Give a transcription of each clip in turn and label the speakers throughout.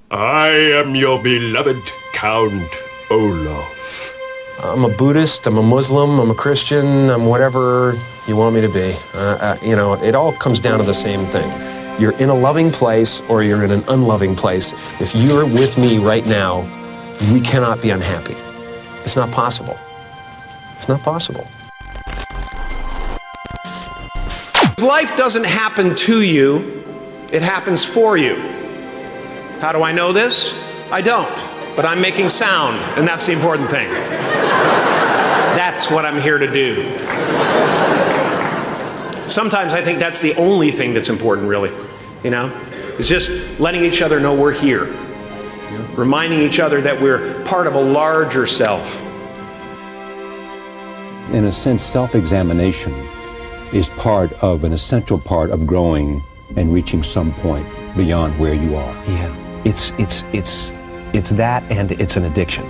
Speaker 1: I am your beloved Count Olaf.
Speaker 2: I'm a Buddhist, I'm a Muslim, I'm a Christian, I'm whatever you want me to be. You know, it all comes down to the same thing. You're in a loving place or you're in an unloving place. If you're with me right now, we cannot be unhappy. It's not possible. It's not possible. Life doesn't happen to you, it happens for you. How do I know this? I don't, but I'm making sound, and that's the important thing. That's what I'm here to do. Sometimes I think that's the only thing that's important, really, you know? It's just letting each other know we're here. Reminding each other that we're part of a larger self.
Speaker 3: In a sense, self-examination is an essential part of growing and reaching some point beyond where you are.
Speaker 2: Yeah, it's that, and it's an addiction.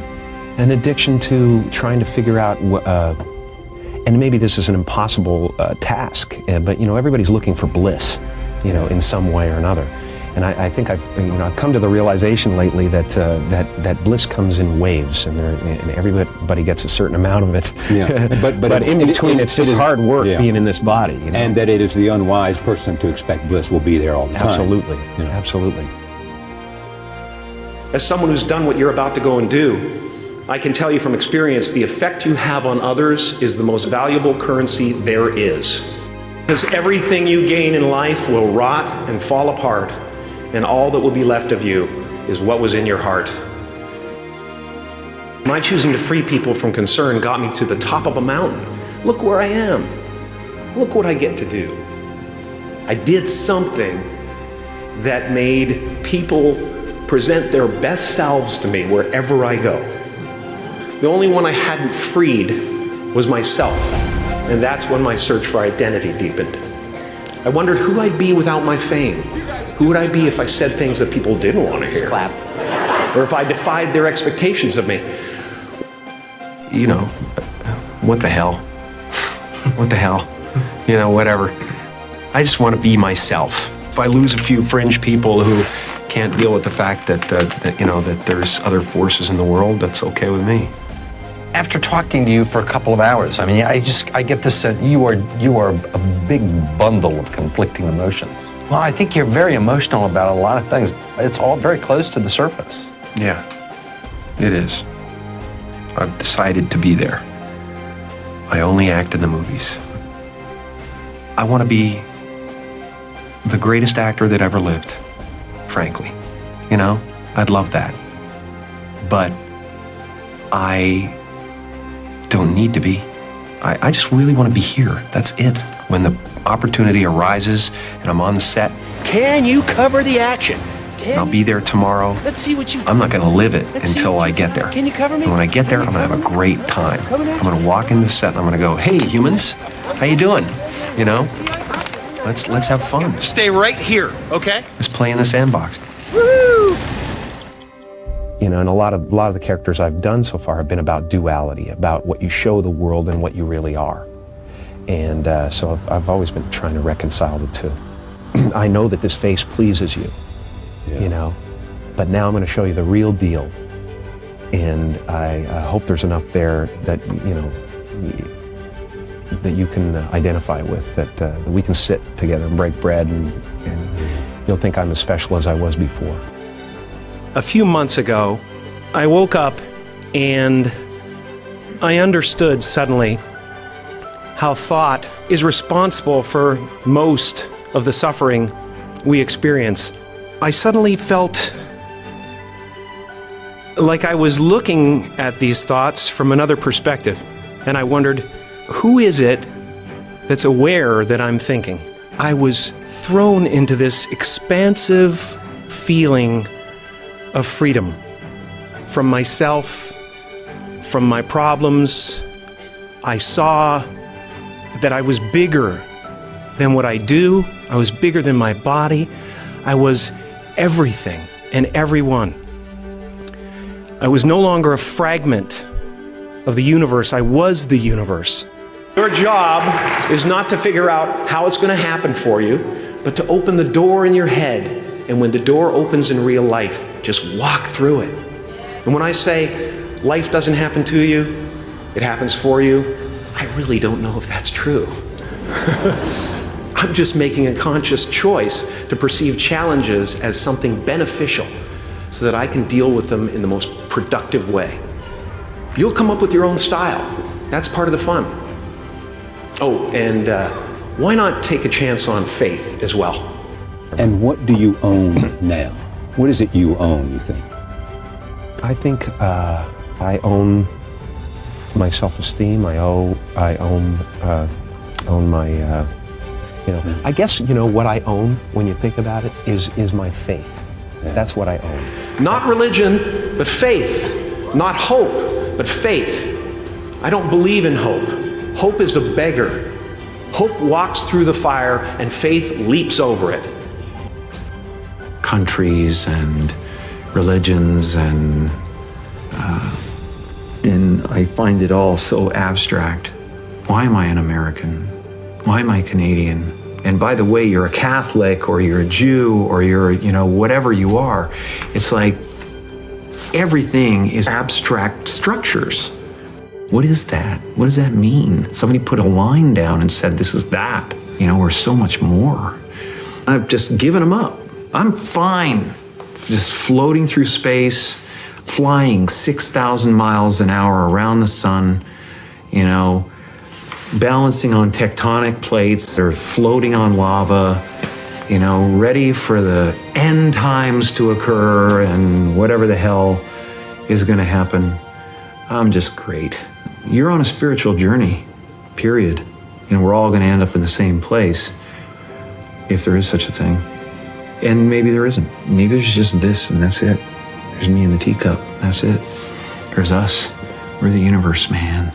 Speaker 2: An addiction to trying to figure out, and maybe this is an impossible task, but you know, everybody's looking for bliss, you know, in some way or another. And I think I've come to the realization lately that that bliss comes in waves, and everybody gets a certain amount of it.
Speaker 3: Yeah.
Speaker 2: But in between, it's just hard work being in this body. You know?
Speaker 3: And that it is the unwise person to expect bliss will be there all the time.
Speaker 2: Absolutely,
Speaker 3: Yeah.
Speaker 2: Absolutely.
Speaker 4: As someone who's done what you're about to go and do, I can tell you from experience, the effect you have on others is the most valuable currency there is. Because everything you gain in life will rot and fall apart, and all that will be left of you is what was in your heart. My choosing to free people from concern got me to the top of a mountain. Look where I am. Look what I get to do. I did something that made people present their best selves to me wherever I go. The only one I hadn't freed was myself, and that's when my search for identity deepened. I wondered who I'd be without my fame. Who would I be if I said things that people didn't want to hear? Clap. Or if I defied their expectations of me?
Speaker 2: You know, what the hell? What the hell? You know, whatever. I just want to be myself. If I lose a few fringe people who can't deal with the fact that, you know, that there's other forces in the world, that's okay with me.
Speaker 5: After talking to you for a couple of hours, I mean, I get this sense you are a big bundle of conflicting emotions. Well, I think you're very emotional about a lot of things. It's all very close to the surface.
Speaker 2: Yeah, it is. I've decided to be there. I only act in the movies. I want to be the greatest actor that ever lived, frankly. You know, I'd love that. But I don't need to be. I just really want to be here. That's it. When the opportunity arises and I'm on the set,
Speaker 4: Can you cover the action?
Speaker 2: I'll be there tomorrow.
Speaker 4: Let's see what you...
Speaker 2: I'm not going to live it until I get there.
Speaker 4: Can you cover me?
Speaker 2: And when I get there, I'm going to have a great time. I'm going to walk in the set and I'm going to go, hey, humans, how you doing? You know, let's have fun.
Speaker 4: Stay right here, okay?
Speaker 2: Let's play in the sandbox. You know, and a lot of the characters I've done so far have been about duality, about what you show the world and what you really are. And so I've always been trying to reconcile the two. I know that this face pleases you, you know, but now I'm going to show you the real deal. And I hope there's enough there that, you know, that you can identify with, that we can sit together and break bread, and you'll think I'm as special as I was before.
Speaker 4: A few months ago, I woke up and I understood suddenly how thought is responsible for most of the suffering we experience. I suddenly felt like I was looking at these thoughts from another perspective, and I wondered, who is it that's aware that I'm thinking? I was thrown into this expansive feeling of freedom from myself, from my problems. I saw that I was bigger than what I do. I was bigger than my body. I was everything and everyone. I was no longer a fragment of the universe. I was the universe. Your job is not to figure out how it's going to happen for you, but to open the door in your head. And when the door opens in real life, just walk through it. And when I say life doesn't happen to you, it happens for you, I really don't know if that's true. I'm just making a conscious choice to perceive challenges as something beneficial so that I can deal with them in the most productive way. You'll come up with your own style. That's part of the fun. Oh, and why not take a chance on faith as well?
Speaker 3: And what do you own now? What is it you own, you think?
Speaker 2: I think I own my self-esteem. I own my, I guess, what I own when you think about it is my faith.
Speaker 3: Yeah.
Speaker 2: That's what I own.
Speaker 4: Not religion, but faith. Not hope, but faith. I don't believe in hope. Hope is a beggar. Hope walks through the fire and faith leaps over it.
Speaker 6: Countries and religions and I find it all so abstract. Why am I an American? Why am I Canadian? And by the way, you're a Catholic or you're a Jew or you're, whatever you are. It's like everything is abstract structures. What is that? What does that mean? Somebody put a line down and said, this is that. We're so much more. I've just given them up. I'm fine just floating through space, flying 6,000 miles an hour around the sun, balancing on tectonic plates. They're floating on lava, ready for the end times to occur and whatever the hell is going to happen. I'm just great. You're on a spiritual journey, period. And we're all going to end up in the same place, if there is such a thing. And maybe there isn't. Maybe there's just this and that's it. There's me in the teacup. That's it. There's us. We're the universe, man.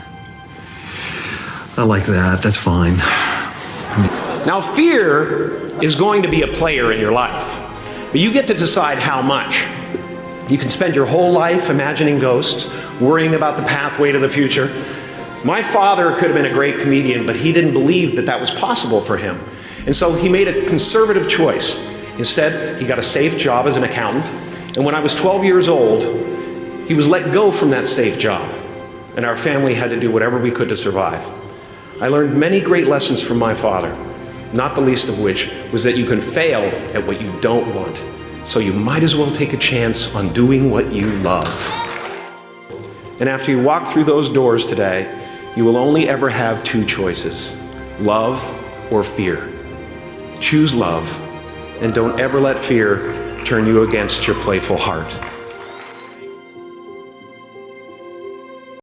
Speaker 6: I like that. That's fine.
Speaker 4: Now, fear is going to be a player in your life, but you get to decide how much. You can spend your whole life imagining ghosts, worrying about the pathway to the future. My father could have been a great comedian, but he didn't believe that that was possible for him. And so he made a conservative choice. Instead, he got a safe job as an accountant. And when I was 12 years old, he was let go from that safe job. And our family had to do whatever we could to survive. I learned many great lessons from my father, not the least of which was that you can fail at what you don't want. So you might as well take a chance on doing what you love. And after you walk through those doors today, you will only ever have two choices: love or fear. Choose love, and don't ever let fear turn you against your playful heart.